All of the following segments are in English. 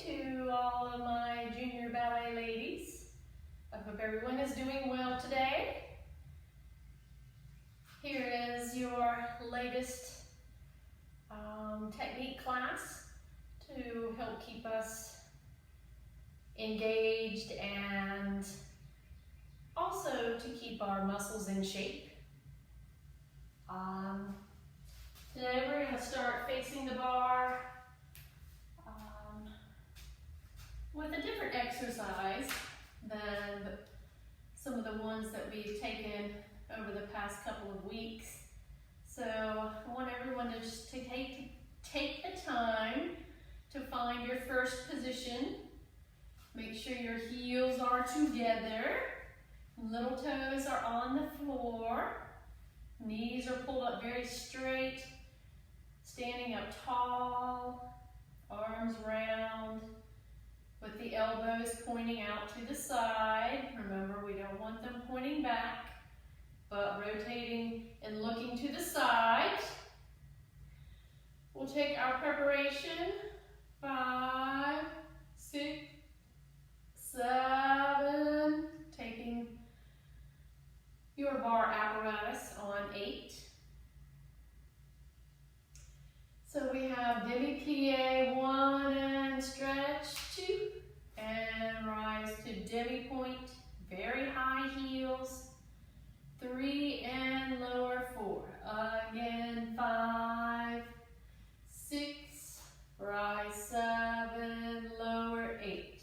to all of my junior ballet ladies. I hope everyone is doing well today. Here is your latest technique class to help keep us engaged and also to keep our muscles in shape. Today we're going to start facing the bar with a different exercise than some of the ones that we've taken over the past couple of weeks. So I want everyone to just take the time to find your first position. Make sure your heels are together, little toes are on the floor, knees are pulled up very straight, standing up tall, arms round, with the elbows pointing out to the side. Remember, we don't want them pointing back, but rotating and looking to the side. We'll take our preparation, 5, 6, 7, taking your bar apparatus on 8. So we have demi-plie 1 and stretch 2 and rise to demi-point, very high heels, 3 and lower 4. Again, 5, 6, rise 7, lower 8.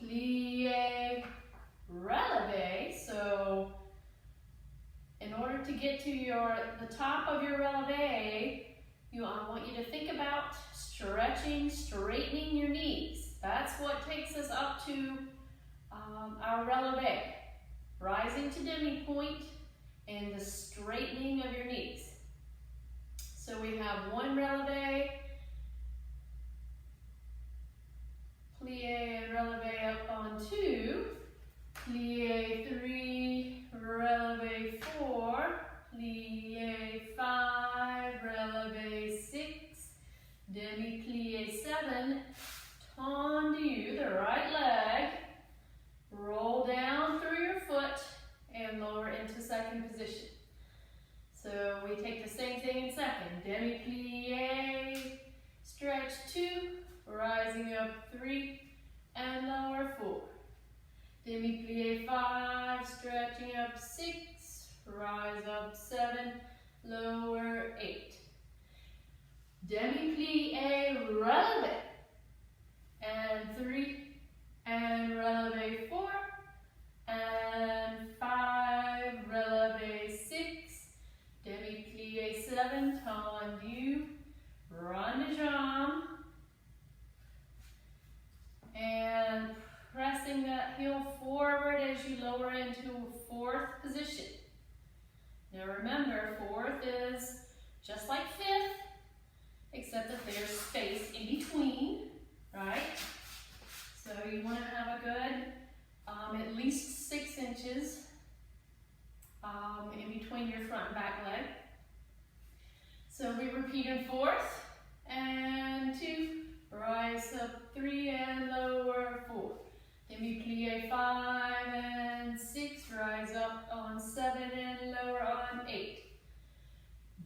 Plie, releve. So in order to get to the top of your releve, I want you to think about stretching, straightening your knees. That's what takes us up to our releve. Rising to demi-point and the straightening of your knees. So we have 1 releve, plie and releve up on 2, plie 3, releve 4, plie 5, releve 6, demi-plie 7, tendu, the right leg, roll down through your foot and lower into second position. So we take the same thing in second. Demi-plie, stretch 2, rising up 3 and lower 4. Demi-plie 5, stretching up 6, rise up 7, lower 8. Demi-plie, releve, and 3, and releve 4, and 5, releve 6, demi-plie 7, tendu, rond de jambe, and pressing that heel forward as you lower into 4th position. Now remember, 4th is just like 5th, except that there's space in between, right? So you want to have a good, at least 6 inches in between your front and back leg. So we repeat in 4th, and 2, rise up 3 and lower 4. Demi-plie 5 and 6, rise up on 7 and lower on 8.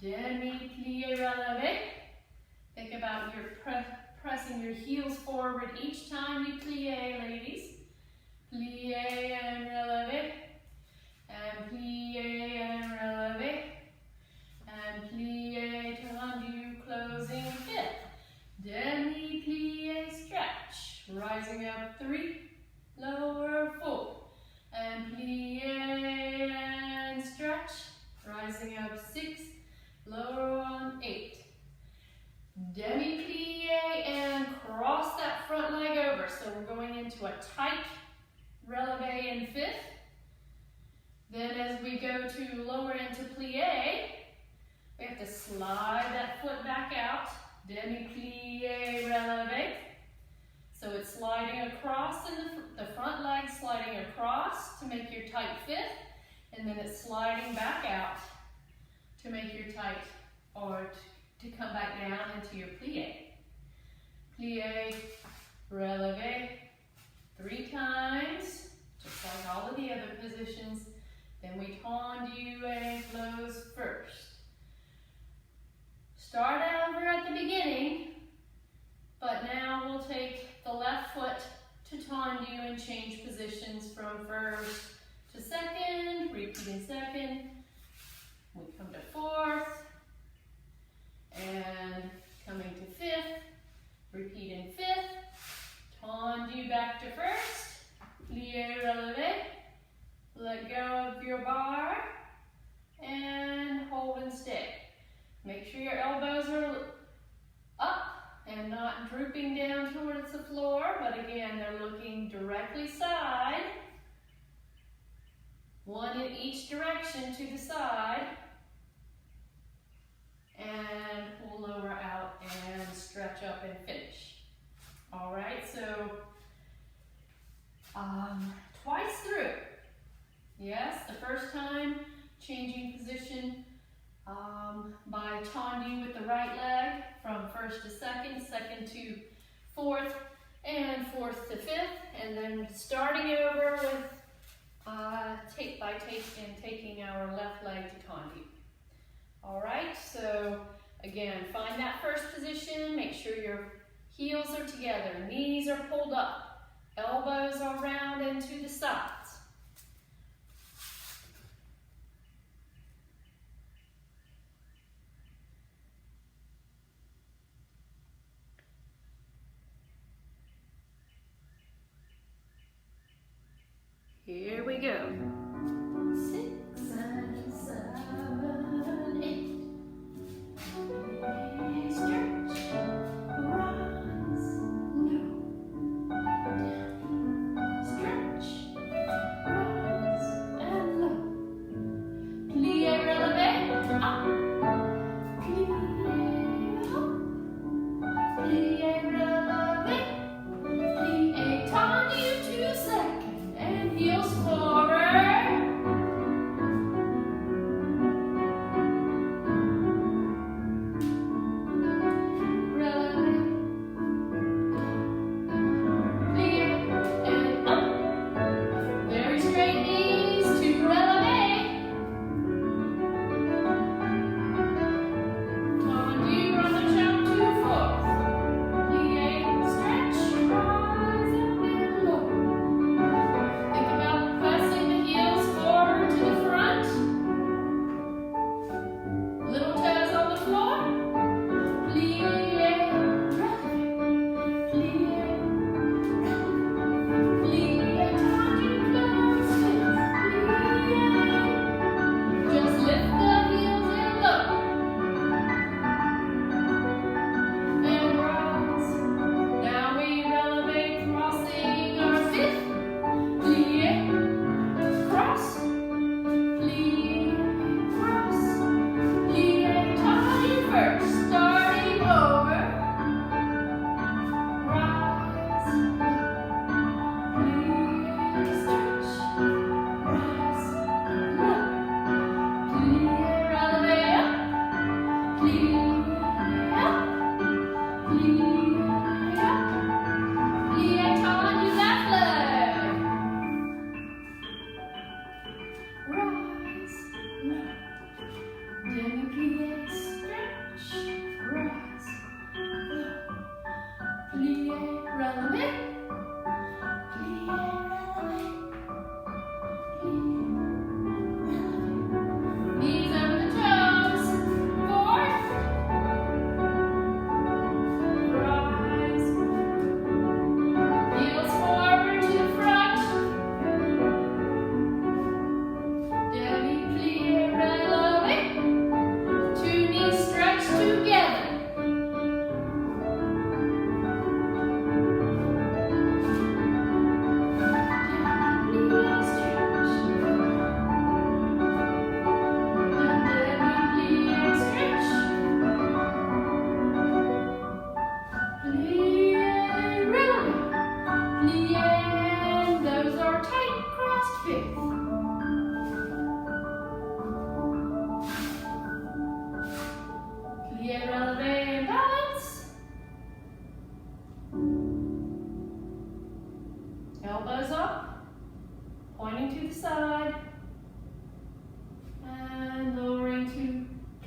Demi-plie releve. Think about your pressing your heels forward each time you plie, ladies. Plie and releve, and plie and releve, and plie tendu, closing 5th. Demi-plie stretch, rising up 3, lower 4, and plie and stretch, rising up 6, lower on 8. Demi-plie and cross that front leg over. So we're going into a tight releve in 5th. Then as we go to lower into plie, we have to slide that foot back out. Demi-plie releve. So it's sliding across, in the front leg sliding across to make your tight 5th, and then it's sliding back out to make your tight, or to come back down into your plie. plie, releve. 3 times, just like all of the other positions. Then we tendu and close first. Start over at the beginning, but now we'll take the left foot to tendu and change positions from first to second, repeat in second. We come to fourth, and coming to fifth, repeat in fifth, tendu back to first, plie, releve, let go of your bar, and hold and stay. Make sure your elbows are up and not drooping down towards the floor, but again, they're looking directly side, one in each direction to the side, and pull over out and stretch up and finish. All right, so twice through. Yes, the first time, changing position by tendu with the right leg from first to second, second to fourth, and fourth to fifth, and then starting over with taking our left leg to tendu. All right, so again, find that first position, make sure your heels are together, knees are pulled up, elbows are round and to the sides. Here we go. 6 and 7, 8. Stretch, rise, low. Stretch, rise, and low. Plie, releve, up. Plie, up. Plie, releve. Plie, tendu to second. And heels forward.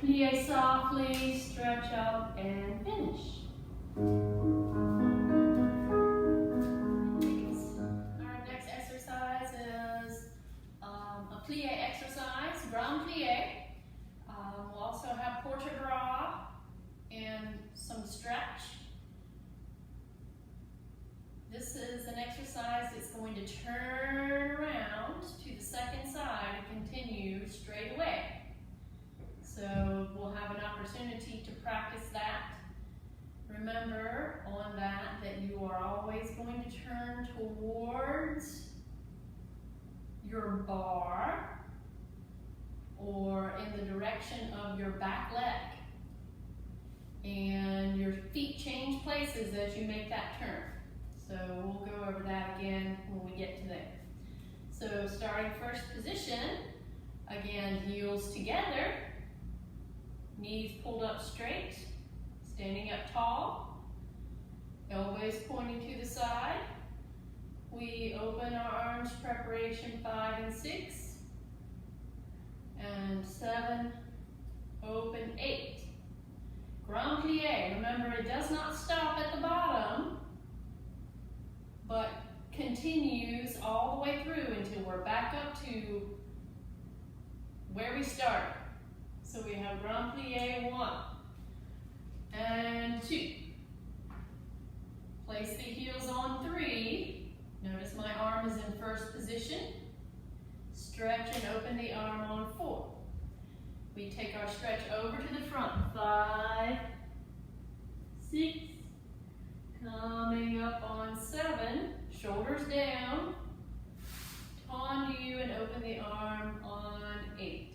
Plie softly, stretch up, and finish. Our next exercise is a plie exercise, grand plie. We'll also have port de bras and some stretch. This is an exercise that's going to turn around to the second side and continue straight away. So we'll have an opportunity to practice that. Remember on that you are always going to turn towards your bar or in the direction of your back leg. And your feet change places as you make that turn. So we'll go over that again when we get to there. So starting first position, again, heels together, knees pulled up straight, standing up tall, elbows pointing to the side. We open our arms, preparation 5 and 6, and 7, open 8. Grand plie, remember it does not stop at the bottom, but continues all the way through until we're back up to where we started. So we have grand plie 1 and 2. Place the heels on 3. Notice my arm is in first position. Stretch and open the arm on 4. We take our stretch over to the front. 5, 6, coming up on 7, shoulders down, tendu and open the arm on 8.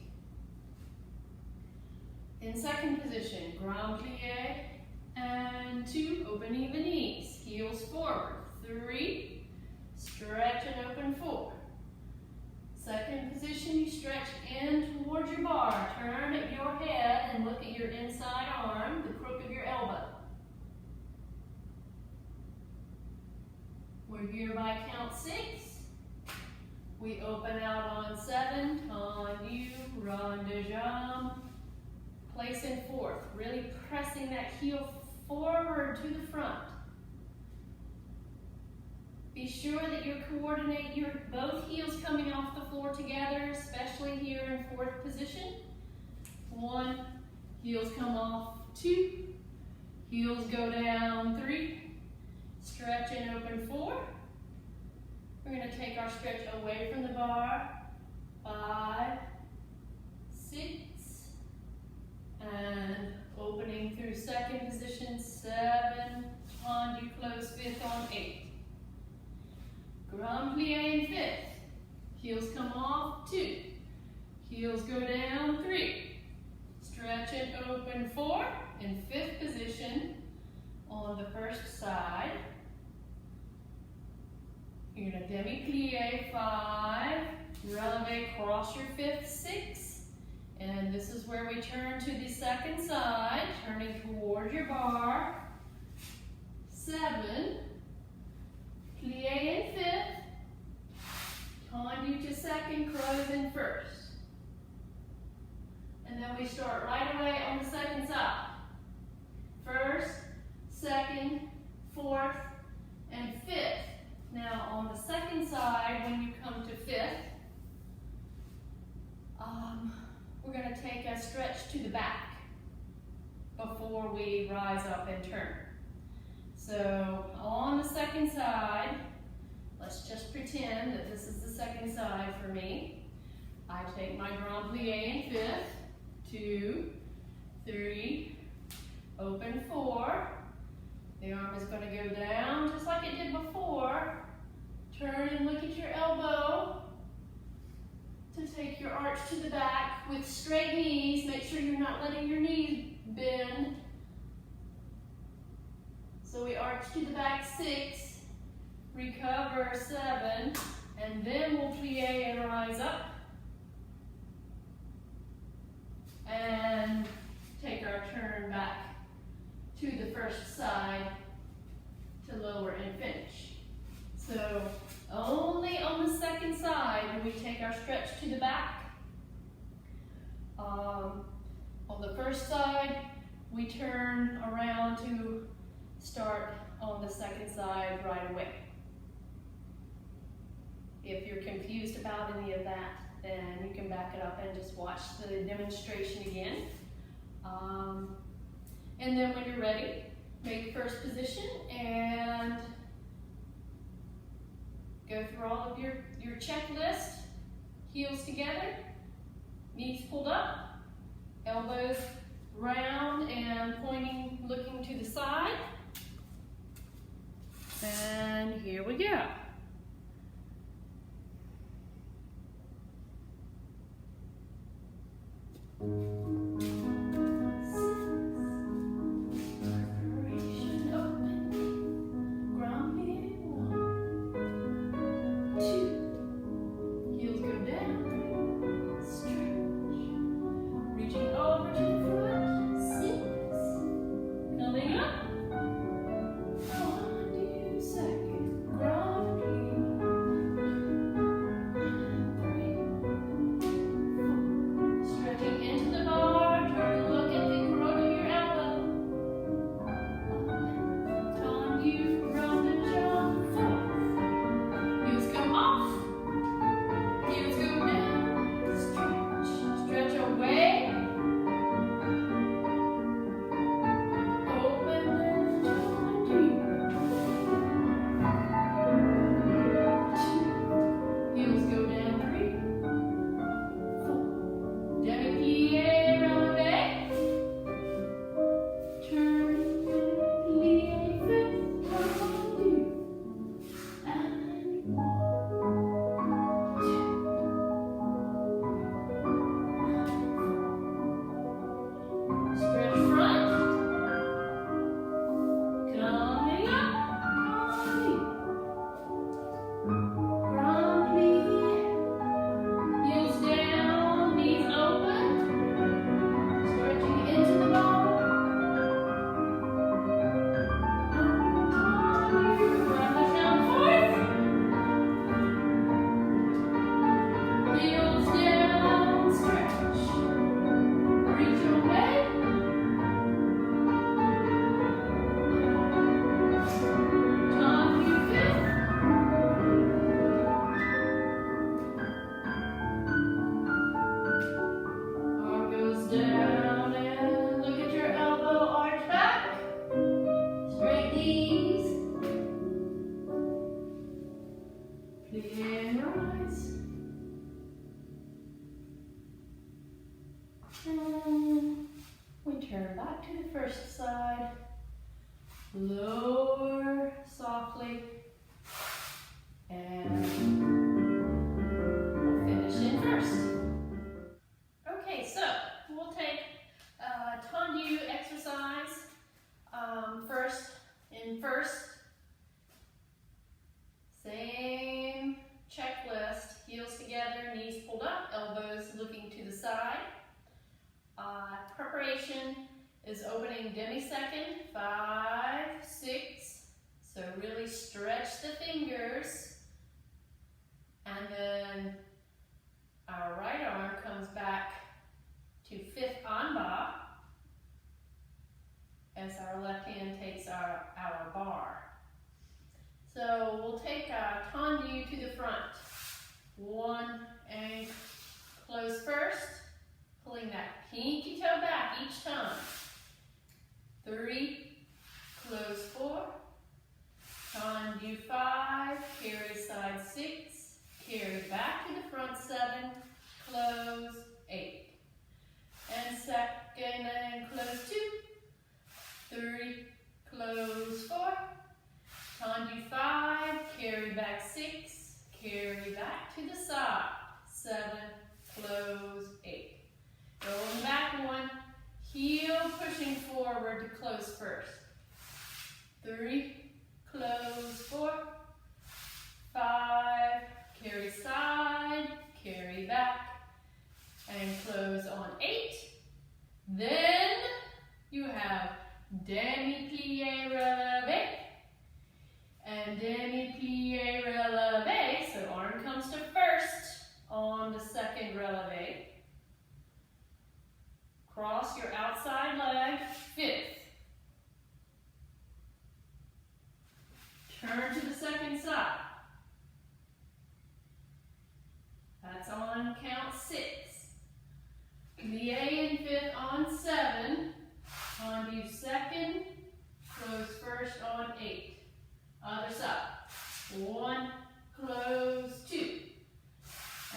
In second position, grand plie and 2, opening the knees, heels forward, 3, stretch and open 4. Second position, you stretch in towards your bar, turn at your head and look at your inside arm, the crook of your elbow. We're here by count 6. We open out on 7, tendu, rond de jambe, place in 4th, really pressing that heel forward to the front. Be sure that you coordinate your both heels coming off the floor together, especially here in 4th position. 1, heels come off, 2, heels go down, 3, stretch and open 4. We're going to take our stretch away from the bar, 5, 6, and opening through second position, 7, tendu, close 5th on 8. Grand plie in 5th, heels come off, 2, heels go down, 3, stretch and open 4, in 5th position on the first side. You're going to demi-plie 5, releve, cross your 5th, 6, and this is where we turn to the second side, turning toward your bar, 7, plie in 5th, tendu to second, close in 1st. And then we start right away on the second side. 1st, 2nd, 4th, and 5th. Now on the second side, when you come to 5th, we're going to take a stretch to the back before we rise up and turn. So on the second side, let's just pretend that this is the second side for me. I take my grand plie in 5th, 2, 3, open 4. The arm is going to go down just like it did before. Turn and look at your elbow to take your arch to the back with straight knees. Make sure you're not letting your knees bend. So we arch to the back 6, recover 7, and then we'll plie and rise up. And take our turn back to the first side to lower and finish. So only on the second side do we take our stretch to the back. On the first side, we turn around to start on the second side right away. If you're confused about any of that, then you can back it up and just watch the demonstration again. And then when you're ready, make first position and go through all of your checklist. Heels together, knees pulled up, elbows round and pointing, looking to the side. And here we go. First side, lower softly, and we'll finish in first. Okay, so we'll take a tendu exercise first. Same checklist, heels together, knees pulled up, elbows looking to the side. Preparation is opening demisecond, 5, 6. So really stretch the fingers. And then our right arm comes back to 5th en-bas as our left hand takes our bar. So we'll take our tendu to the front. 1 and close first, pulling that pinky toe back each time. 3, close 4, tendu 5, carry side 6, carry back to the front 7, close 8. And second and close 2, 3, close 4, tendu 5, carry back 6, carry back to the side, 7, close 8. Going back 1, heel pushing forward to close first. 3, close 4, 5, carry side, carry back, and close on 8. Then you have demi-plie releve and demi-plie releve. So arm comes to first on the second releve. Cross your outside leg, 5th. Turn to the second side. That's on count 6. Plie in 5th on 7. Undo 2nd. Close 1st on 8. Other side. 1, close 2.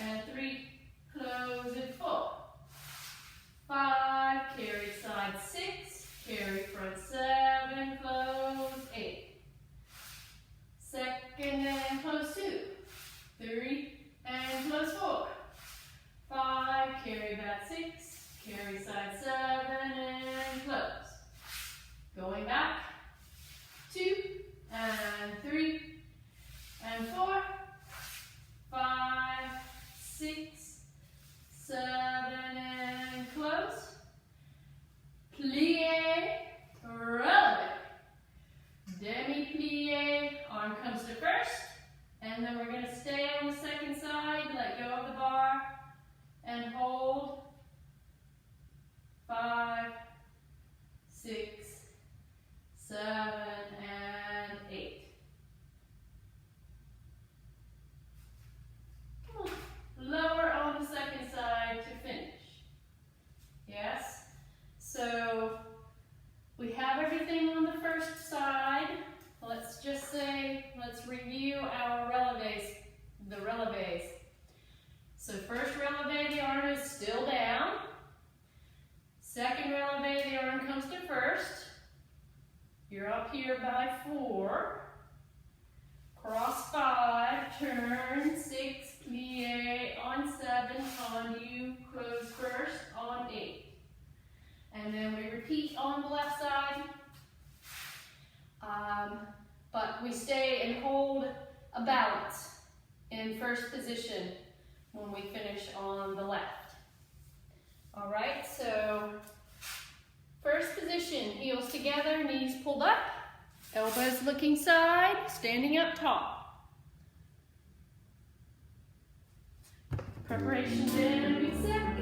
And 3, close and 4. 5, carry side 6. Carry front 7, close 8. Second and close 2. 3 and close 4. 5, carry back 6. Carry side 7 and close. Going back. 2 and 3 and 4. 5, 6, 7 and close. Plie, releve. Demi-plie, arm comes to 1st. And then we're going to stay on the second side, let go of the bar, and hold. 5, 6, 7, and 8. Come on. Lower on the second side to finish. Yes? So we have everything on the first side. Let's just say, let's review our releves, the releves. So first releve, the arm is still down. Second releve, the arm comes to 1st. You're up here by 4. Cross 5, turn 6, plie on 7, undo, close 1st on 8. And then we repeat on the left side. But we stay and hold a balance in first position when we finish on the left. All right, so first position, heels together, knees pulled up, elbows looking side, standing up tall. Preparation then, a big second.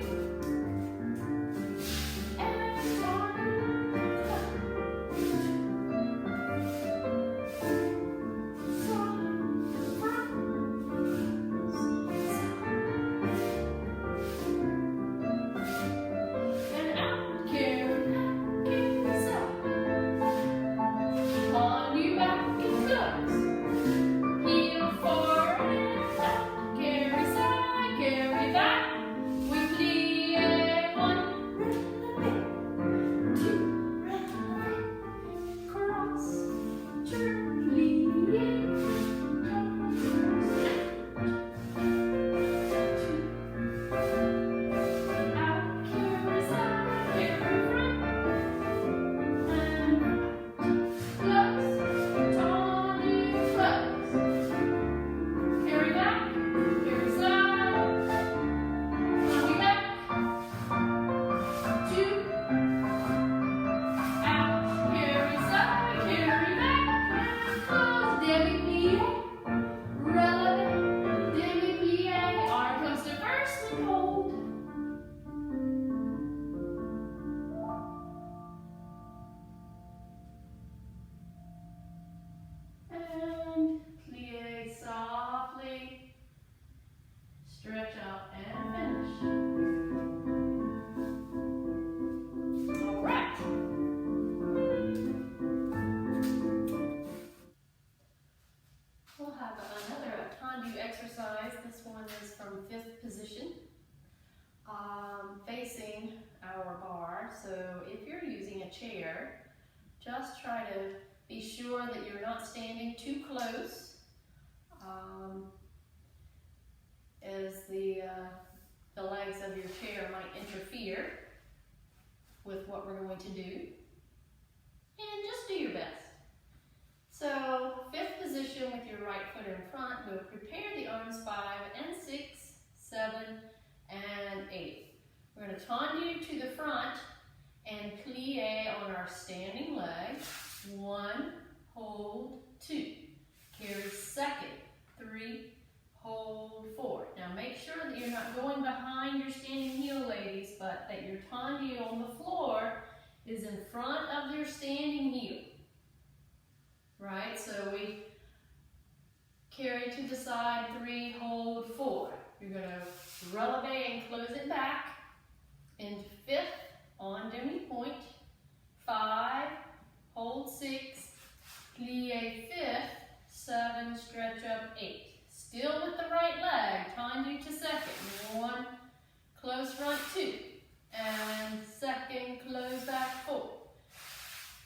Facing our bar. So if you're using a chair, just try to be sure that you're not standing too close, as the legs of your chair might interfere with what we're going to do. And just do your best. So 5th position with your right foot in front, we'll prepare the arms 5 and 6, 7, and 8. We're going to tendu to the front and plie on our standing leg. 1, hold, 2. Carry 2nd, 3, hold forward. Now make sure that you're not going behind your standing heel, ladies, but that your tendu on the floor is in front of your standing heel. Right, so we carry to the side, 3, hold 4. You're going to releve and close it back into 5th on demi-pointe, 5, hold 6, plie 5th, 7, stretch up 8. Still with the right leg, tendu to 2nd, 1, close front 2, and 2nd, close back 4,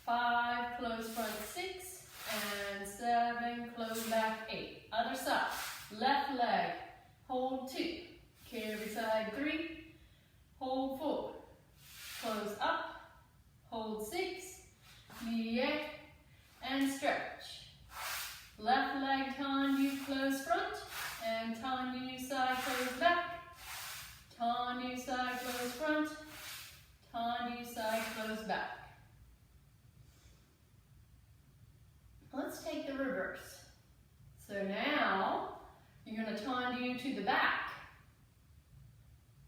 5, close front 6, and 7, close back 8. Other side, left leg, hold 2, carry side 3, hold 4, close up, hold 6, plie, and stretch. Left leg tendu, close front, and tendu side, close back, tendu side, close front, tendu side, close back. Let's take the reverse. So now, you're going to tendu to the back.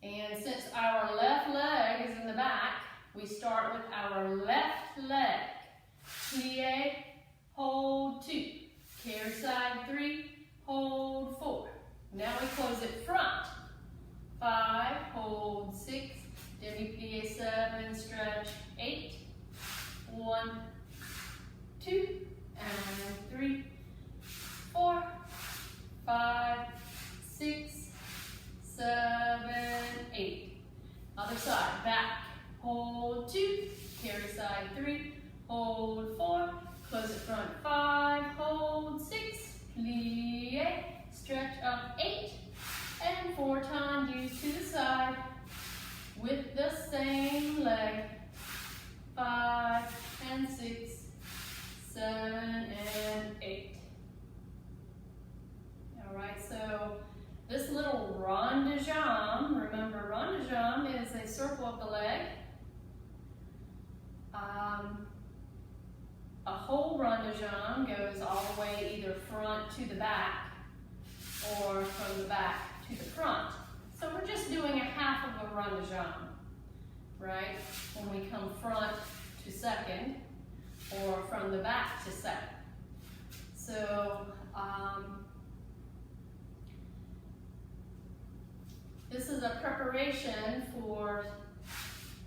And since our left leg is in the back, we start with our left leg. Plie, hold 2. Carry side 3, hold 4. Now we close it front. 5, hold 6, demi-plie 7, stretch 8. 1, 2, and 3, 4, 5, 6, 7, 8. Other side, back, hold 2, carry side 3, hold 4, close it front 5, hold 6, plie, stretch up 8, and 4 tendus to the side with the same leg, 5 and 6, 7 and 8. All right, so this little rond de jambe, remember rond de jambe is a circle of the leg. A whole rond de jambe goes all the way either front to the back or from the back to the front. So we're just doing a half of a rond de jambe, right? When we come front to 2nd or from the back to 2nd. So this is a preparation for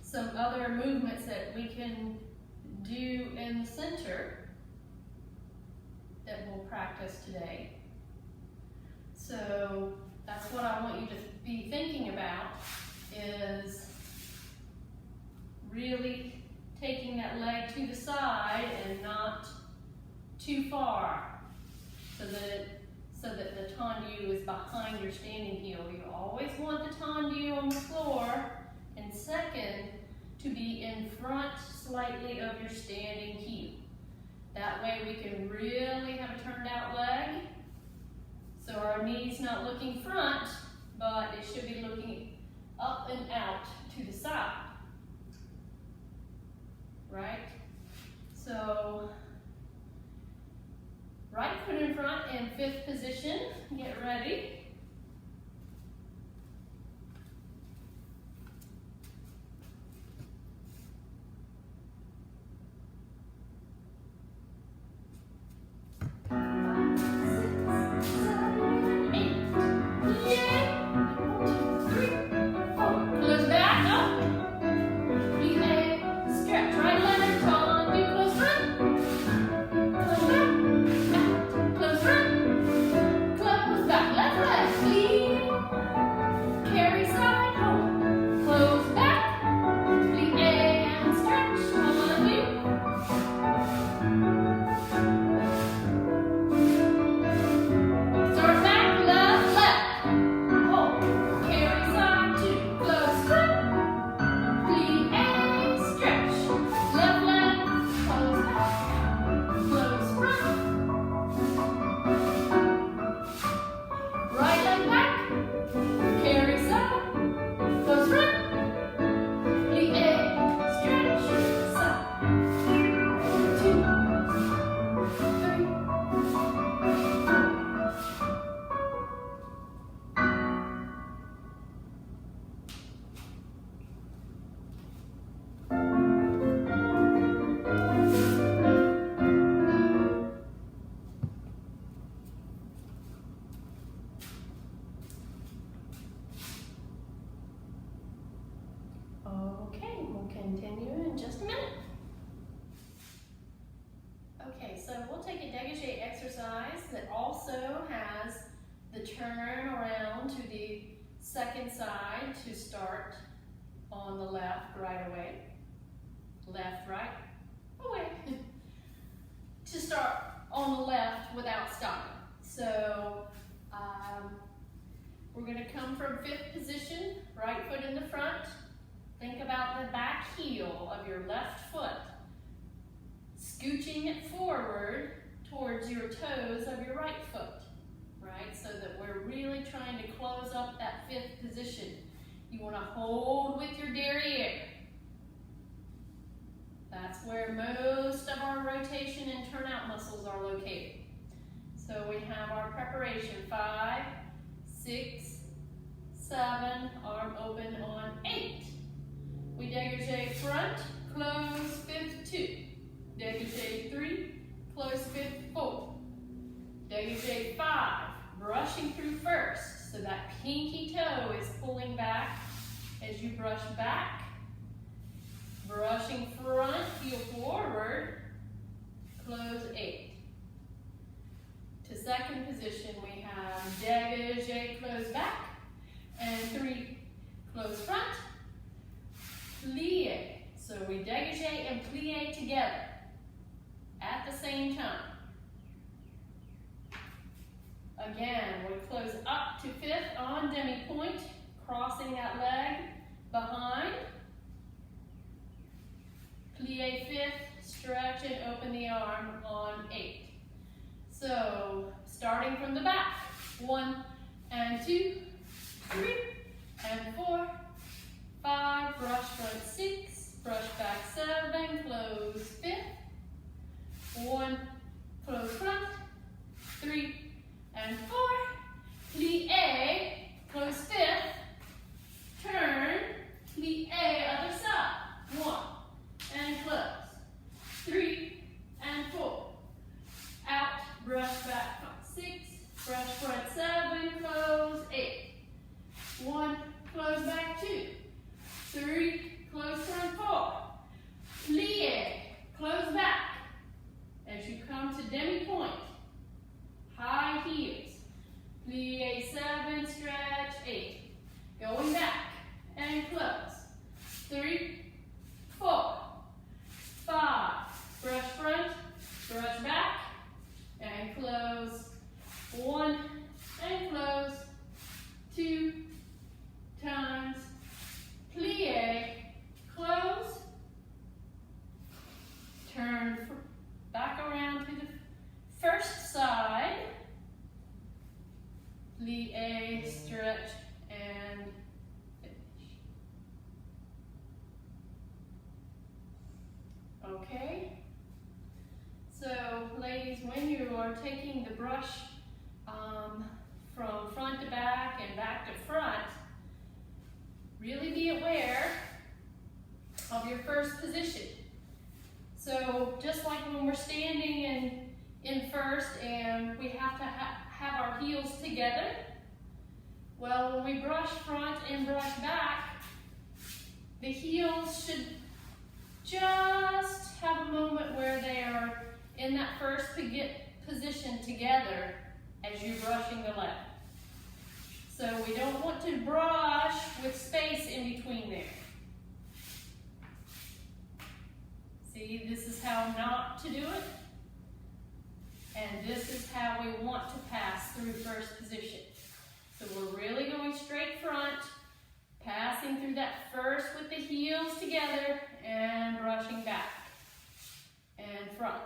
some other movements that we can do in the center that we'll practice today. So that's what I want you to be thinking about, is really taking that leg to the side and not too far, so that the tendu is behind your standing heel. You always want the tendu on the floor, and 2nd, to be in front slightly of your standing heel. That way we can really have a turned out leg. So our knee's not looking front, but it should be looking up and out to the side. Right? So, right foot in front in 5th position. Get ready. Left leg. the turn around to the second side to start on the left, right away. Left, right, away. To start on the left without stopping. So we're going to come from fifth position, right foot in the front. Think about the back heel of your left foot, scooching it forward towards your toes of your right foot, right? So that we're really trying to close up that fifth position. You want to hold with your derriere. That's where most of our rotation and turnout muscles are located. So we have our preparation, 5, 6, 7, arm open on 8. We dégagé front, close fifth 2. Dégagé 3, close fifth 4. Dégagé 5, brushing through first. So that pinky toe is pulling back as you brush back. Brushing front, heel forward, close 8. To second position, we have dégagé, close back, and 3, close front, plie. So we dégagé and plie together at the same time. Again, we close up to fifth on demi-point, crossing that leg behind. Plie fifth, stretch and open the arm on 8. So, starting from the back, 1 and 2, 3 and 4, 5, brush front 6, brush back 7, close fifth, 1, close front, 3 and 4, plie, close fifth, turn, plie other side, 1 and close, 3 and 4, out, brush back front 6, brush front 7, close 8, 1, close back 2, 3, close front 4, plie, close back. As you come to demi-point, high heels, plie 7, stretch 8, going back and close, 3, 4, 5, brush front, brush back, and close, 1 and close, 2 times, plie, close, turn back around to the first side, plie, stretch, and finish. Okay? So, ladies, when you are taking the brush from front to back and back to front, really be aware of your first position. So, just like when we're standing in first and we have to have our heels together, well, when we brush front and brush back, the heels should just have a moment where they are in that first position together as you're brushing the leg. So we don't want to brush with space in between there. See, this is how not to do it. And this is how we want to pass through first position. So we're really going straight front, passing through that first with the heels together and brushing back and front.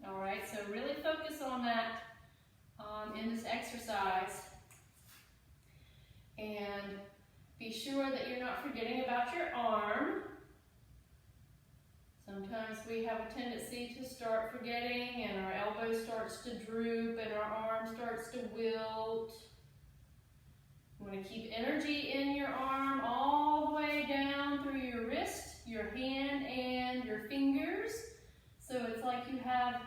All right, so really focus on that in this exercise. And be sure that you're not forgetting about your arm. Sometimes we have a tendency to start forgetting and our elbow starts to droop and our arm starts to wilt. You want to keep energy in your arm all the way down through your wrist, your hand, and your fingers. So it's like you have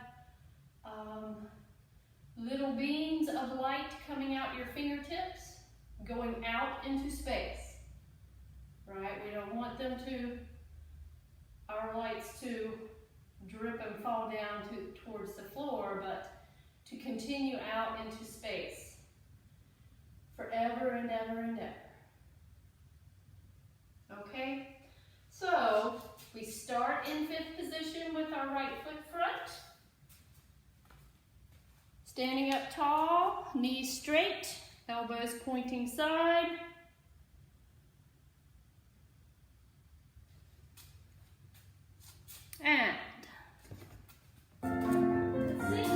little beams of light coming out your fingertips, going out into space, right? We don't want them to, our lights to drip and fall down towards the floor, but to continue out into space. forever and ever and ever. Okay, so we start in 5th position with our right foot front. Standing up tall, knees straight, elbows pointing side. And 6,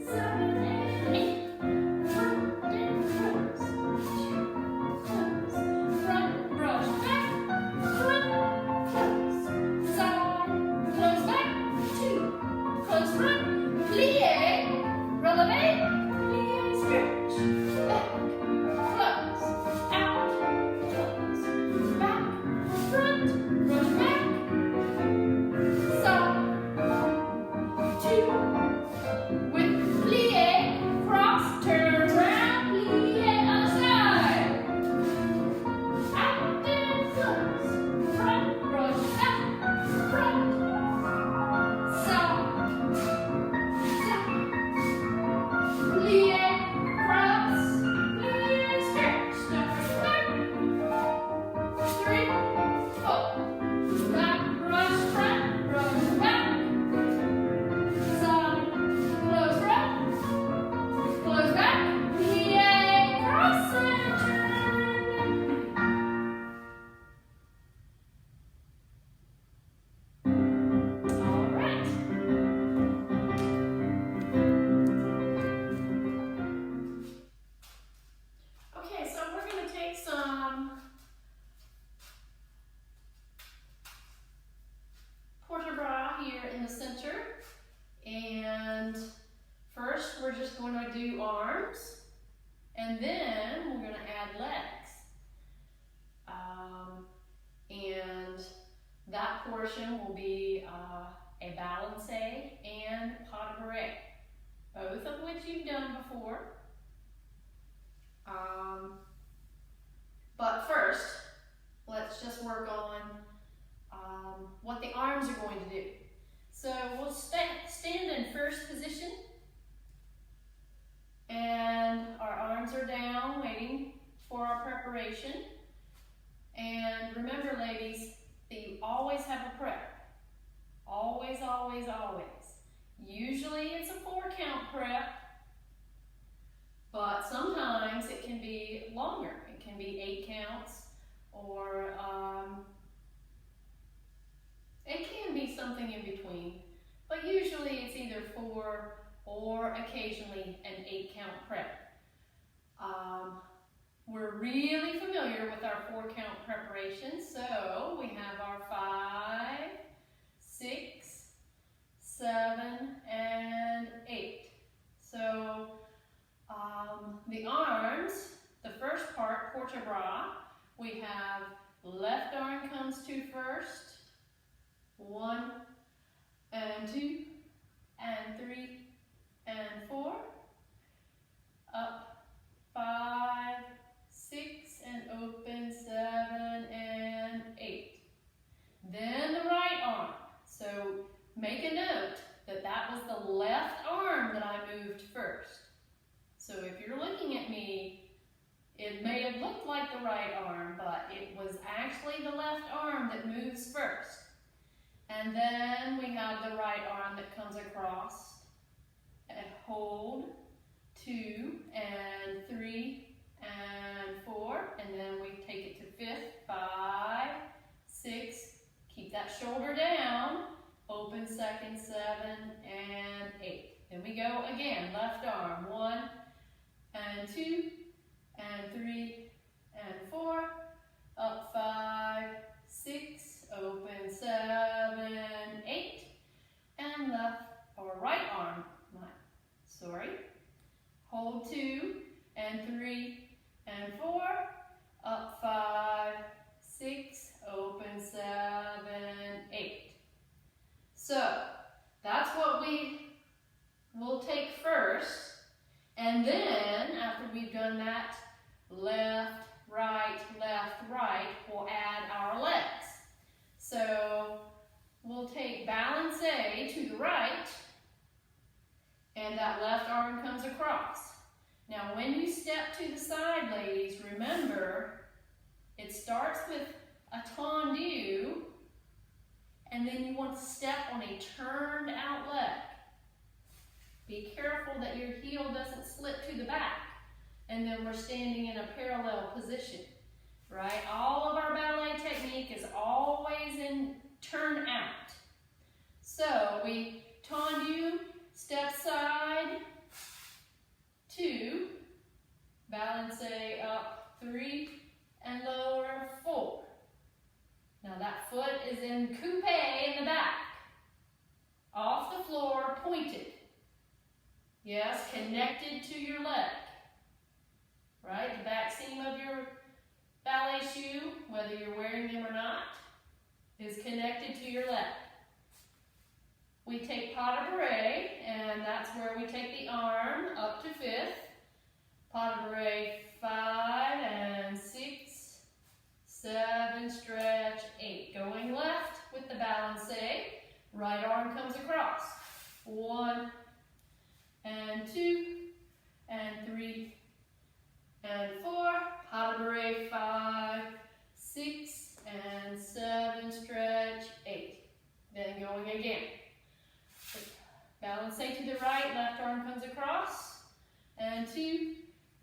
7, and 8. Front and close. Close. Front, brush back. Front, close. Side, close back. 2. Close front. Plie. Releve. Plie. Stretch. Back. Close. Out. Close. Back. Front. Brush back. Side. 2. With plie, cross, turn around, plie, other side. Out and close. Front, brush back, front, side, side. Plie, cross, plie, stretch, start back. 3, 4. Back, brush, front, brush back. Side, close front, close back, plie, cross and turn. All right. Okay, so we're going to take some port-a-bras here in the center. And first, we're just going to do arms, and then we're going to add legs. And that portion will be a ballet and pas de bourrée, both of which you've done before. But first, let's just work on what the arms are going to do. So we'll stand in first position, and our arms are down waiting for our preparation. And remember, ladies, that you always have a prep. Always, always, always. Usually it's a 4-count prep, but sometimes it can be longer. It can be 8 counts, or it can be something in between, but usually it's either 4 or occasionally an 8-count prep. We're really familiar with our 4-count preparation, so we have our 5, 6, 7, and 8. So the arms, the first part, port-a-bras, we have left arm comes to first. 1 and 2 and 3 and 4. Up, 5, 6, and open, 7 and 8. Then the right arm. So make a note that that was the left arm that I moved first. So if you're looking at me, it may have looked like the right arm, but it was actually the left arm that moves first. And then we have the right arm that comes across and hold, 2 and 3 and 4, and then we take it to 5th, 5, 6, keep that shoulder down, open 2nd, 7 and 8. Then we go again, left arm, 1 and 2 and 3 and 4, up 5, 6, open 7, 8, and left or right arm, hold 2 and 3 and 4, up 5, 6, open 7, 8. So that's what we will take first, and then after we've done that, left, right, we'll add our legs. So we'll take balance to the right, and that left arm comes across. Now when you step to the side, ladies, remember, it starts with a tendu, and then you want to step on a turned out leg. Be careful that your heel doesn't slip to the back, and then we're standing in a parallel position, right? All of our ballet technique is always in turn out. So we tendu, step side, 2, balance up, 3, and lower, 4. Now that foot is in coupe in the back, off the floor, pointed. Yes, connected to your leg, right? The back seam of your ballet shoe, whether you're wearing them or not, is connected to your leg. We take pas de bourrée, and that's where we take the arm up to 5th. Pas de bourrée, 5 and 6, 7, stretch, 8. Going left with the balancé, right arm comes across. 1 and 2 and 3 and 4. Pas de bourrée, 5, 6 and 7, stretch, 8. Then going again. Balancé to the right, left arm comes across, and 2,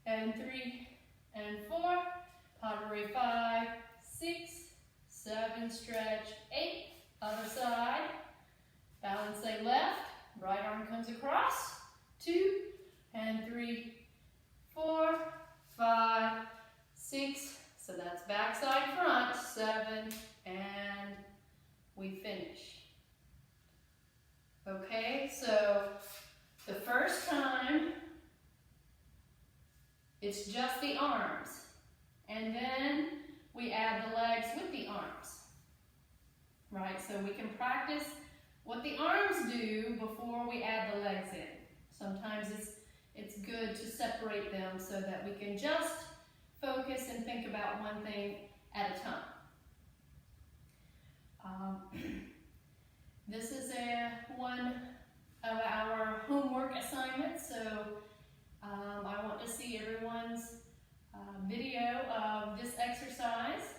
and 3, and 4, pas de bourrée, 5, 6, 7, stretch, 8, other side, balancé left, right arm comes across, 2, and 3, 4, 5, 6, so that's backside front, 7, and we finish. Okay, so the first time, it's just the arms, and then we add the legs with the arms, right? So we can practice what the arms do before we add the legs in. Sometimes it's good to separate them so that we can just focus and think about one thing at a time. This is one of our homework assignments, so I want to see everyone's video of this exercise.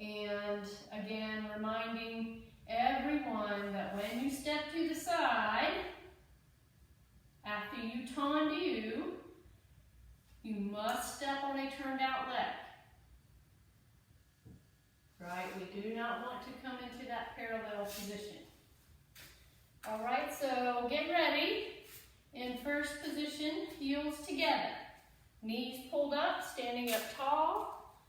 And again, reminding everyone that when you step to the side, after you tendu, you must step on a turned out leg. Right, we do not want to come into that parallel position. All right, so get ready. In first position, heels together. Knees pulled up, standing up tall.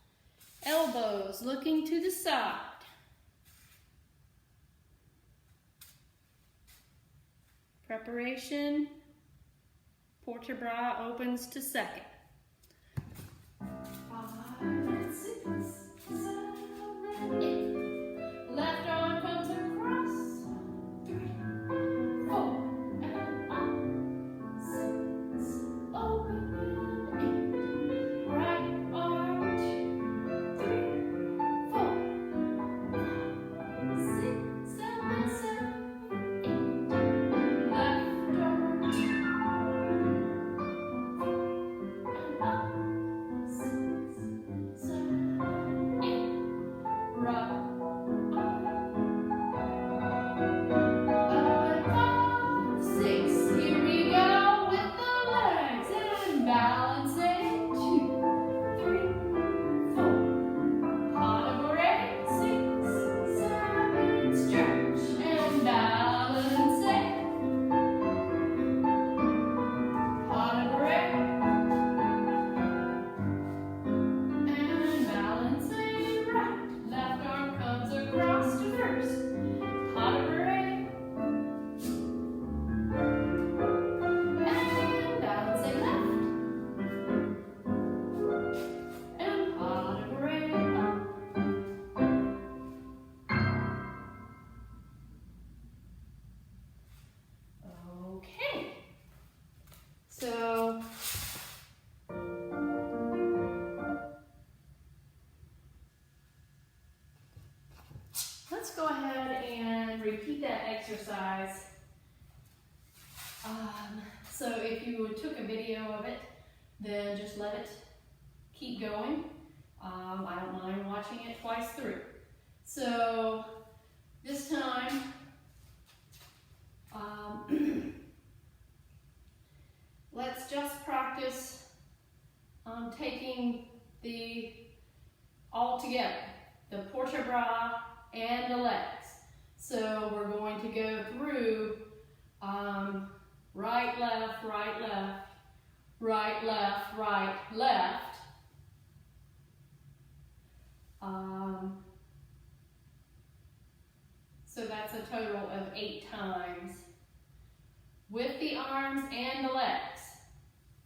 Elbows looking to the side. Preparation. Port-de-bras opens to second. 5, 6, 7, 8. Left arm comes across. 3, 4, and up. 6, open, and 8. Right arm, 2, 3, 4, 5, 6, 7, 8. Left arm, 2, 4, and up. 6, 7, 8. Right. So let's go ahead and repeat that exercise So if you took a video of it, then just let it keep going. I don't mind watching it twice through. So this time, let's just practice taking the all together, the port-a-bras and the legs. So we're going to go through right, left, right, left, right, left, right, left. So that's a total of 8 times with the arms and the legs,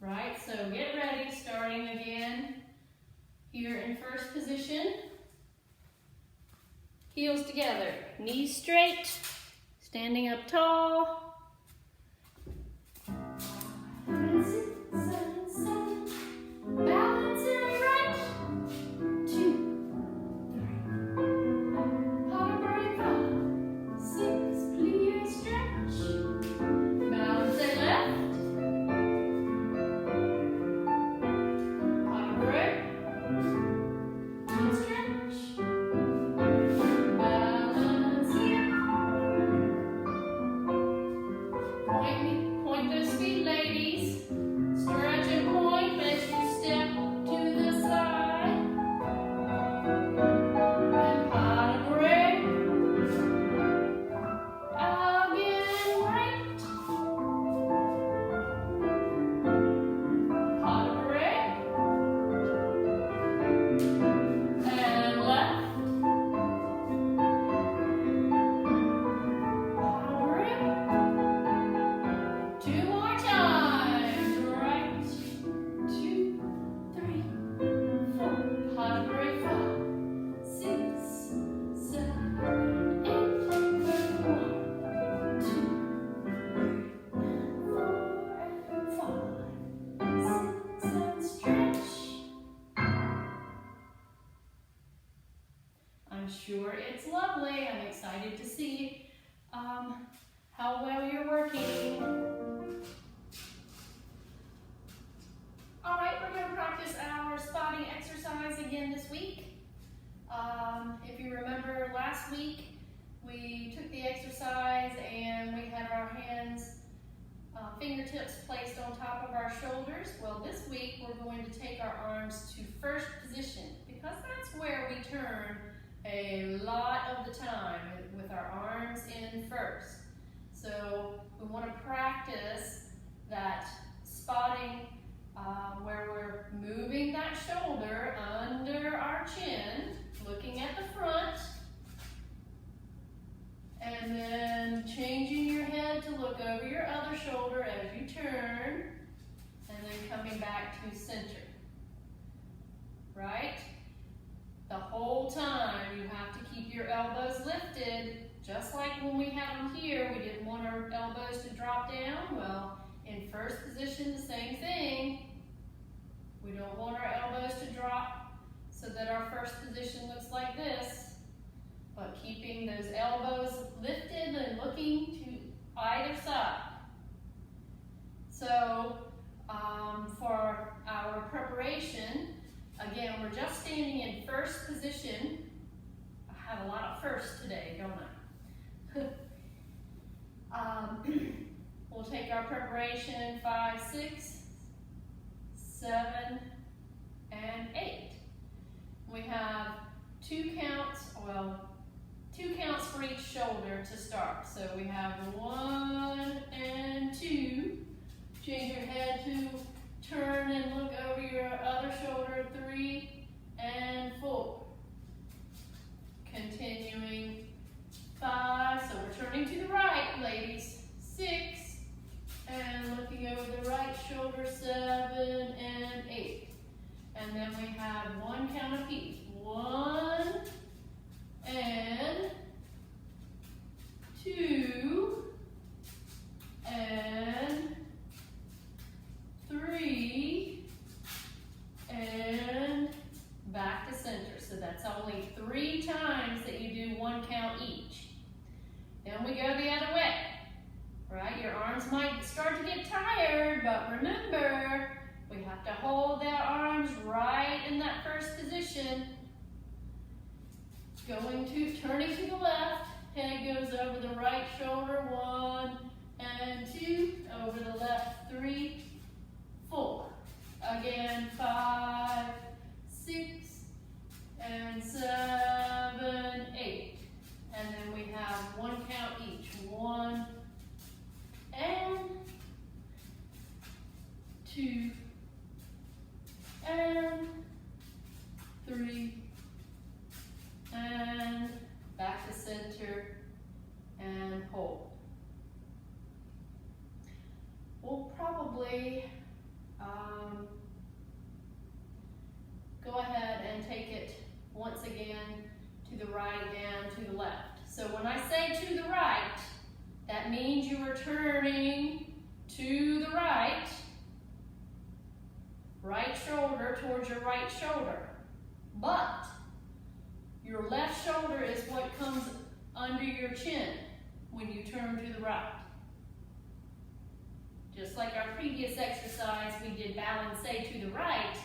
right? So get ready, starting again here in first position. Heels together, knees straight, standing up tall. I'm sure it's lovely. I'm excited to see how well you're working. All right, we're going to practice our spotting exercise again this week. If you remember last week, we took the exercise and we had our hands, fingertips placed on top of our shoulders. Well, this week we're going to take our arms to first position because that's where we turn a lot of the time, with our arms in first. So we want to practice that spotting where we're moving that shoulder under our chin, looking at the front, and then changing your head to look over your other shoulder as you turn, and then coming back to center, right? The whole time you have to keep your elbows lifted, just like when we had them here, we didn't want our elbows to drop down. Well, in first position, the same thing. We don't want our elbows to drop so that our first position looks like this, but keeping those elbows lifted and looking to either side. So for our preparation, again, we're just standing in first position. I have a lot of firsts today, don't I? We'll take our preparation 5, 6, 7, and 8. We have 2 counts, well, 2 counts for each shoulder to start. So we have 1 and 2. Change your head to turn and look over your other shoulder, 3 and 4. Continuing 5, so we're turning to the right, ladies, 6, and looking over the right shoulder, 7 and 8. And then we have 1 count apiece, 1 and 2 and 3 and back to center. So that's only 3 times that you do 1 count each. Then we go the other way, right? Your arms might start to hold their arms right in that first position. Turning to the left, head goes over the right shoulder, 1 and 2, over the left, 3, 4. Again, 5, 6, and 7, 8. And then we have 1 count each. 1 and 2 and 3 and back to center and hold. We'll probably go ahead and take it once again to the right and to the left. So when I say to the right, that means you are turning to the right, right shoulder towards your right shoulder. But your left shoulder is what comes under your chin when you turn to the right. Just like our previous exercise, we did balance to the right,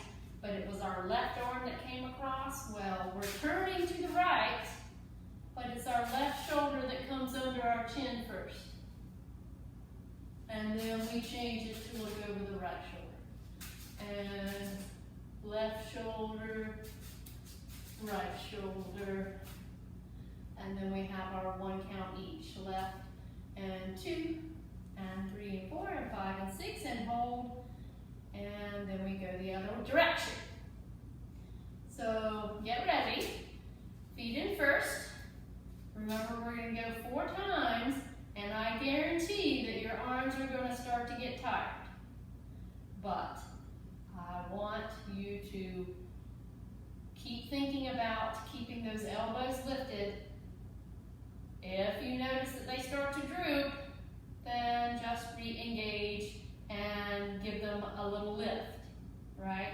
but it was our left arm that came across. Well, we're turning to the right, but it's our left shoulder that comes under our chin first. And then we change it to look over the right shoulder. And left shoulder, right shoulder. And then we have our 1 count each. Left and 2, and 3 and 4, and 5 and 6, and hold. And then we go the other direction. So get ready. Feet in first. Remember, we're going to go 4 times, and I guarantee that your arms are going to start to get tired. But I want you to keep thinking about keeping those elbows lifted. If you notice that they start to droop, then just re-engage and give them a little lift, right?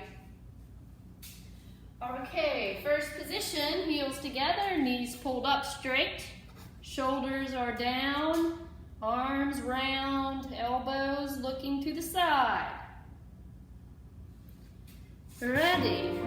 Okay, first position, heels together, knees pulled up straight, shoulders are down, arms round, elbows looking to the side. Ready?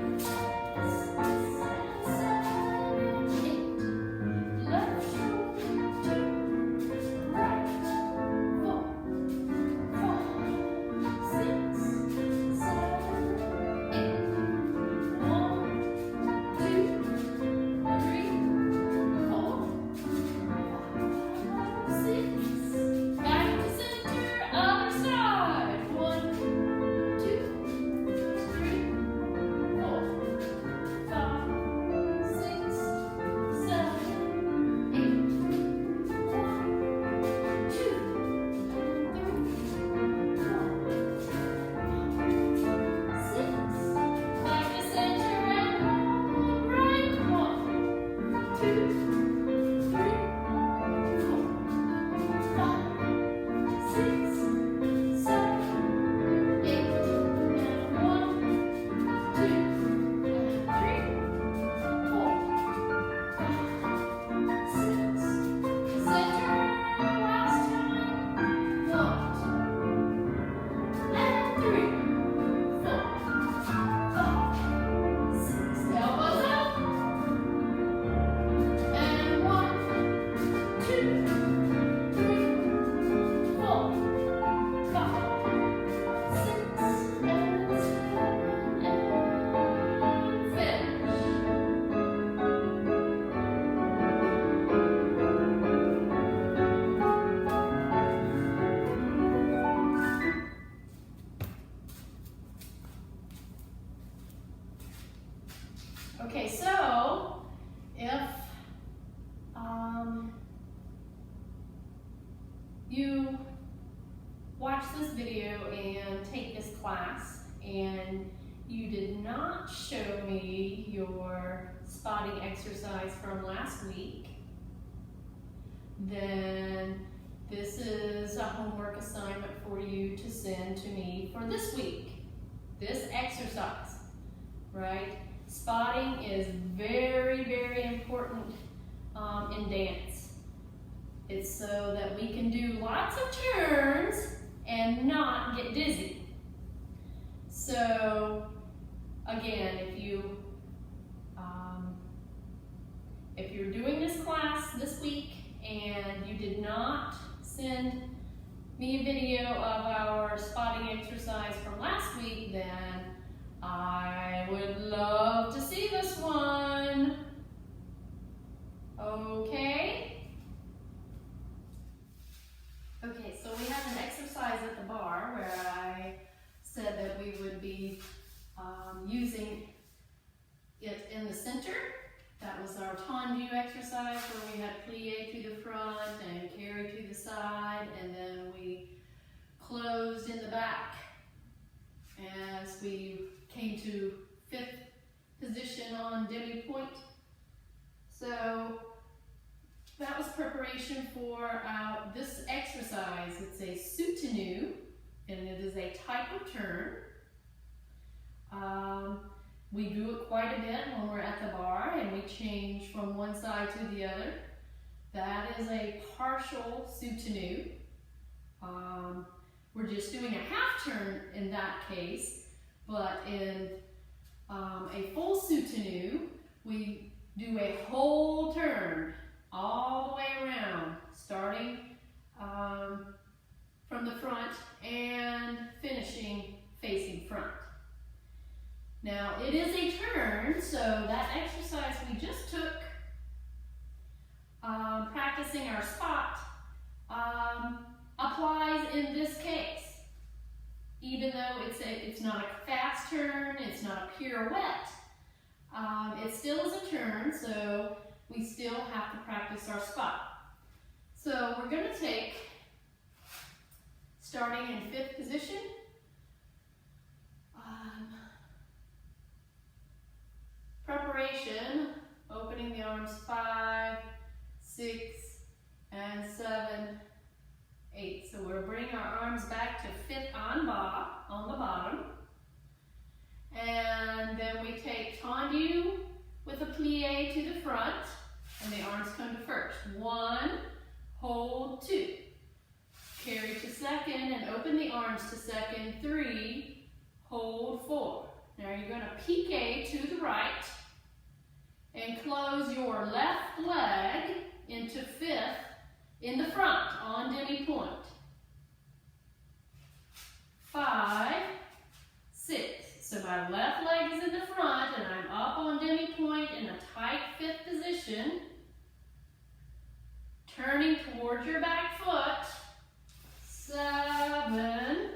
Okay, so if you watch this video and take this class and you did not show me your spotting exercise from last week, then this is a homework assignment for you to send to me for this week. This exercise, right? Spotting is very, very important in dance. It's so that we can do lots of turns and not get dizzy. So again, if you're doing this class this week and you did not send me a video of our spotting exercise from last week, then I would love to see this one. Okay? Okay, so we have an exercise at the bar where I said that we would be using it in the center. That was our tendu exercise where we had plie to the front and carry to the side, and then we closed in the back as we came to 5th position on demi-pointe. So that was preparation for this exercise. It's a soutenu, and it is a type of turn. We do it quite a bit when we're at the bar and we change from one side to the other. That is a partial soutenu. We're just doing a half turn in that case, but in a full soutenu, we do a whole turn all the way around, starting from the front and finishing facing front. Now, it is a turn, so that exercise we just took, practicing our spot, applies in this case. Even though it's not a fast turn, it's not a pirouette, it still is a turn, so we still have to practice our spot. So we're going to take, starting in 5th position, preparation, opening the arms 5, 6, and 7, 8. So we'll bring our arms back to 5th en bas on the bottom. And then we take tendu with a plie to the front, and the arms come to first. 1, hold 2. Carry to second and open the arms to second. 3, hold 4. Now you're going to pique to the right and close your left leg into 5th in the front on demi-pointe. 5, 6. So my left leg is in the front and I'm up on demi-pointe in a tight 5th position. Turning towards your back foot. 7.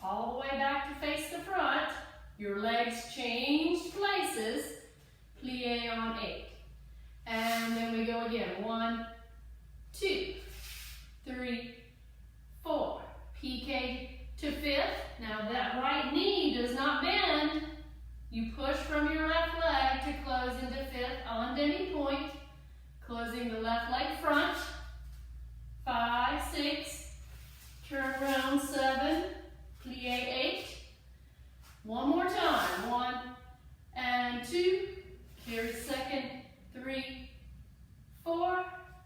All the way back to face the front. Your legs changed places. Plie on 8. And then we go again. 1, 2, 3, 4. Pique to 5th. Now that right knee does not bend. You push from your left leg to close into 5th on demi-pointe. Closing the left leg front. 5, 6. Turn around 7. Plie 8. One more time. 1 and 2. Carry second. 3, 4.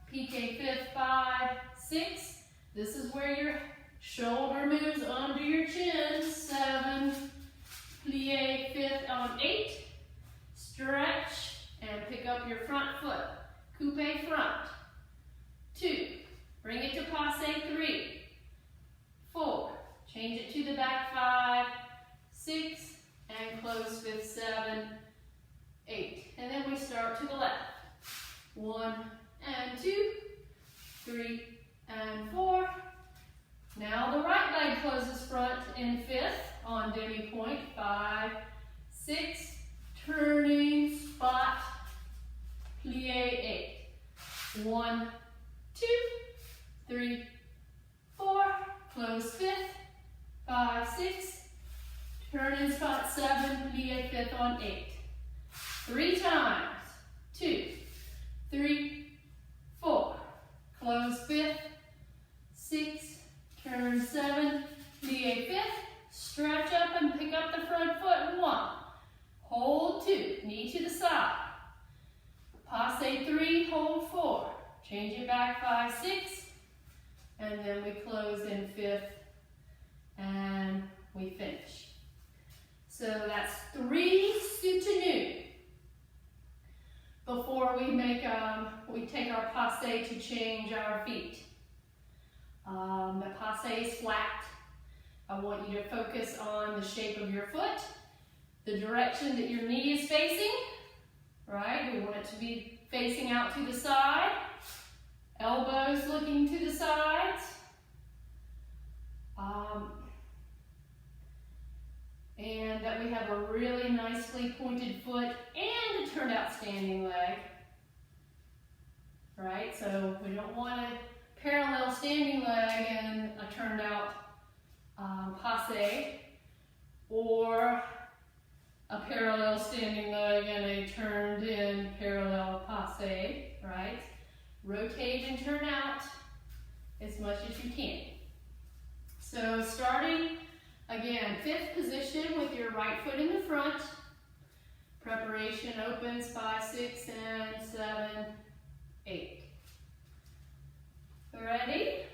Pique 5th. 5, 6. This is where your shoulder moves under your chin. 7. Plie 5th on 8. Stretch and pick up your front foot. Coupe front. 2. Bring it to passe. 3, 4. Change it to the back. 5, 6. And close 5th. 7, 8. And then we start to the left. 1 and 2, 3 and 4. Now the right leg closes front in 5th on demi-pointe. 5, 6. Turning spot. Plie 8. 1, 2, 3, 4. Close 5th. 5, 6. Turn in spot 7. Plie 5th on 8. 3 times. 2, 3, 4. Close 5th. 6. Turn 7. Plie 5th. Stretch up and pick up the front foot. 1. Hold 2. Knee to the side. Passe 3. Hold 4. Change it back. 5, 6. And then we close in 5th. And we finish. So that's 3 soutenu before we take our passe to change our feet. The passe is flat. I want you to focus on the shape of your foot, the direction that your knee is facing, right? We want it to be facing out to the side, elbows looking to the sides. And that we have a really nicely pointed foot and a turned out standing leg, right? So we don't want a parallel standing leg and a turned out passe, or a parallel standing leg and a turned in parallel passe, right? Rotate and turn out as much as you can. So starting again, 5th position with your right foot in the front. Preparation opens 5, 6, and 7, 8. Ready?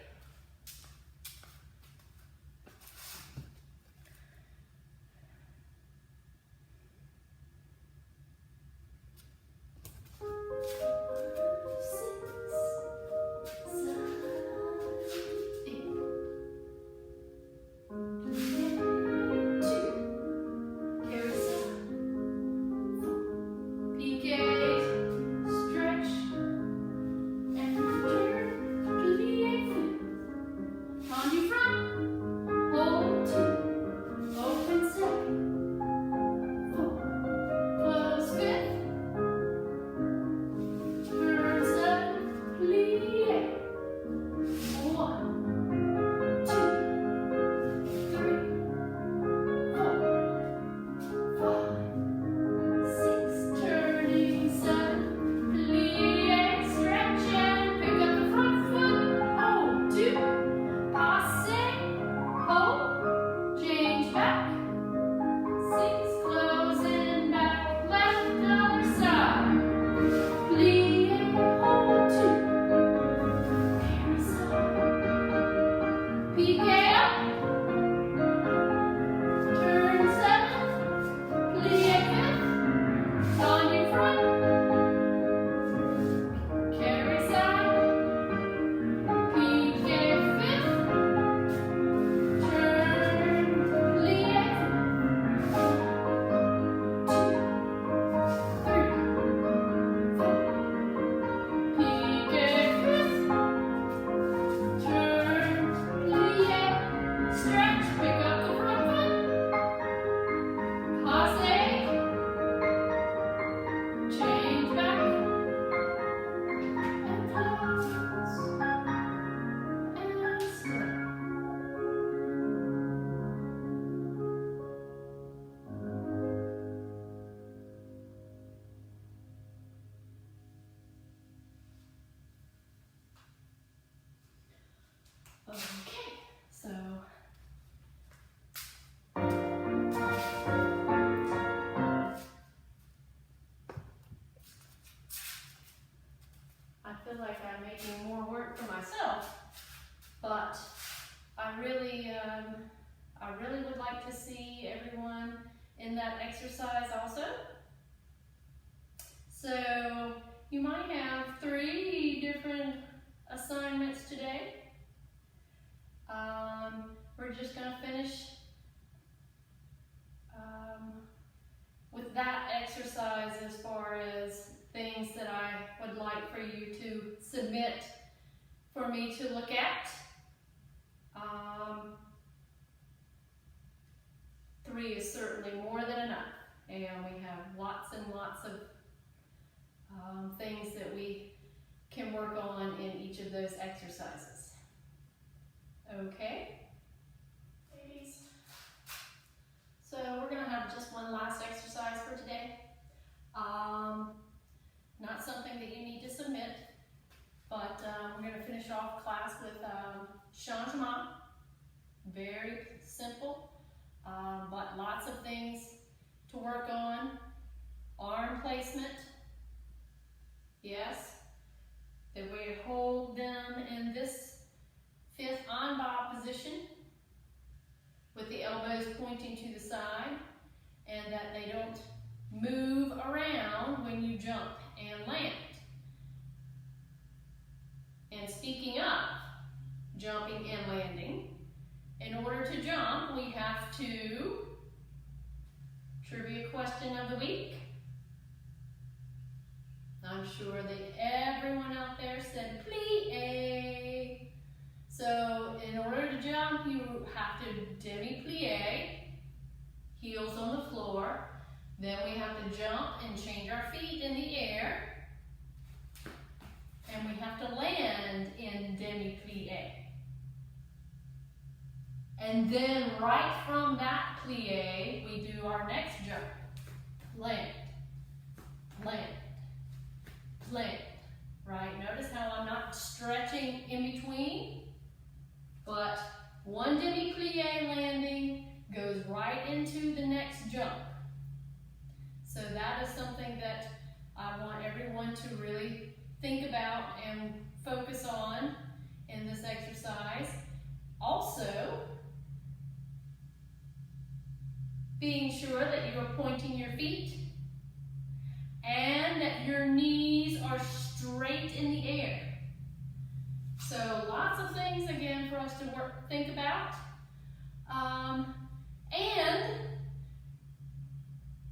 Okay, so I feel like I'm making more work for myself, but I really would like to see everyone in that exercise also. So you might have 3 different assignments today. We're just going to finish with that exercise as far as things that I would like for you to submit for me to look at. 3 is certainly more than enough, and we have lots and lots of things that we can work on in each of those exercises. Okay? So we're going to have just one last exercise for today. Not something that you need to submit, but we're going to finish off class with changement. Very simple, but lots of things to work on. Arm placement. Yes. The way to hold them in this 5th en bas position with the elbows pointed around when you jump and land. And speaking of jumping and landing, in order to jump, we have to, trivia question of the week. I'm sure that everyone out there said plie. So in order to jump, you have to demi-plie, heels on the floor. Then we have to jump and change our feet in the air. And we have to land in demi-plie. And then right from that plie, we do our next jump. Land, land, land, right? Notice how I'm not stretching in between, but one demi-plie landing goes right into the next jump. So that is something that I want everyone to really think about and focus on in this exercise. Also, being sure that you are pointing your feet and that your knees are straight in the air. So lots of things again for us to think about. And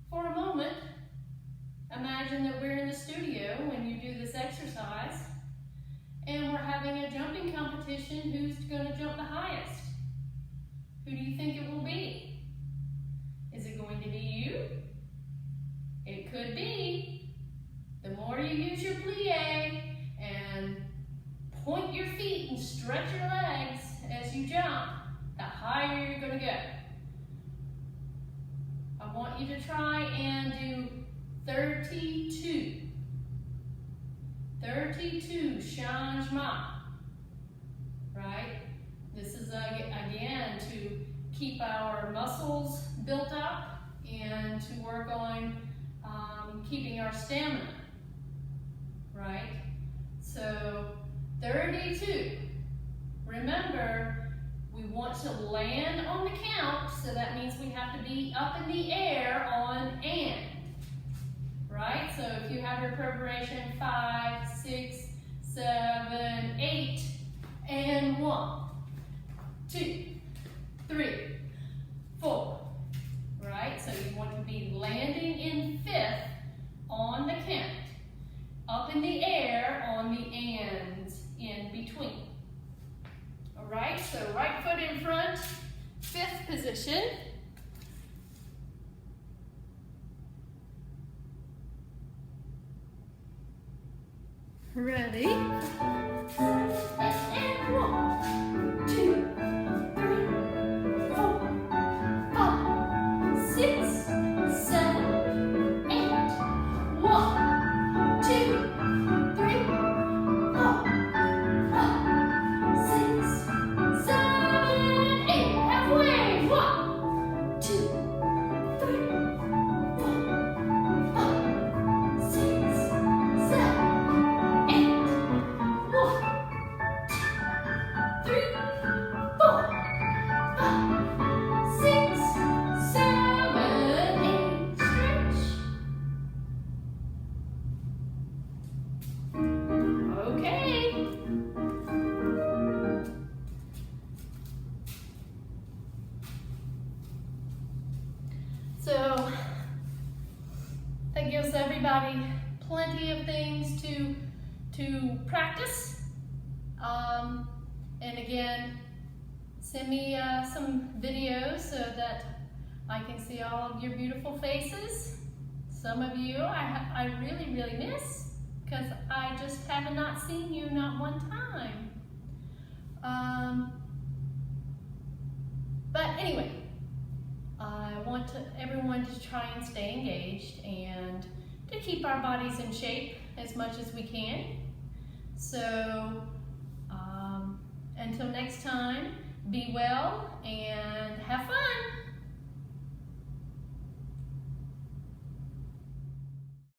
for a moment, imagine that we're in the studio when you do this exercise and we're having a jumping competition. Who's going to jump the highest? Who do you think it will be? Is it going to be you? It could be. The more you use your plie and point your feet and stretch your legs as you jump, the higher you're going to go. I want you to try and do 32. 32 changement, right? This is again to keep our muscles built up and to work on keeping our stamina, right? So 32. Remember, we want to land on the count, so that means we have to be up in the air on and. Right? So if you have your preparation 5, 6, 7, 8, and 1, 2, 3, 4. Right? So you want to be landing in fifth on the count. Up in the air on the ands in between. Alright, so right foot in front, fifth position. Ready? And 1, 2, 3, 4, 5, 6, 7, 8. 1, 2, 3, 4, 5, 6, 7, 8. Halfway. 1, 2, 3, 4, 5, 6, 7. So that gives everybody plenty of things to practice. And again, send me some videos so that I can see all of your beautiful faces. Some of you I really, really miss because I just have not seen you not one time. But anyway, I want everyone to try and stay engaged and to keep our bodies in shape as much as we can. So until next time, be well and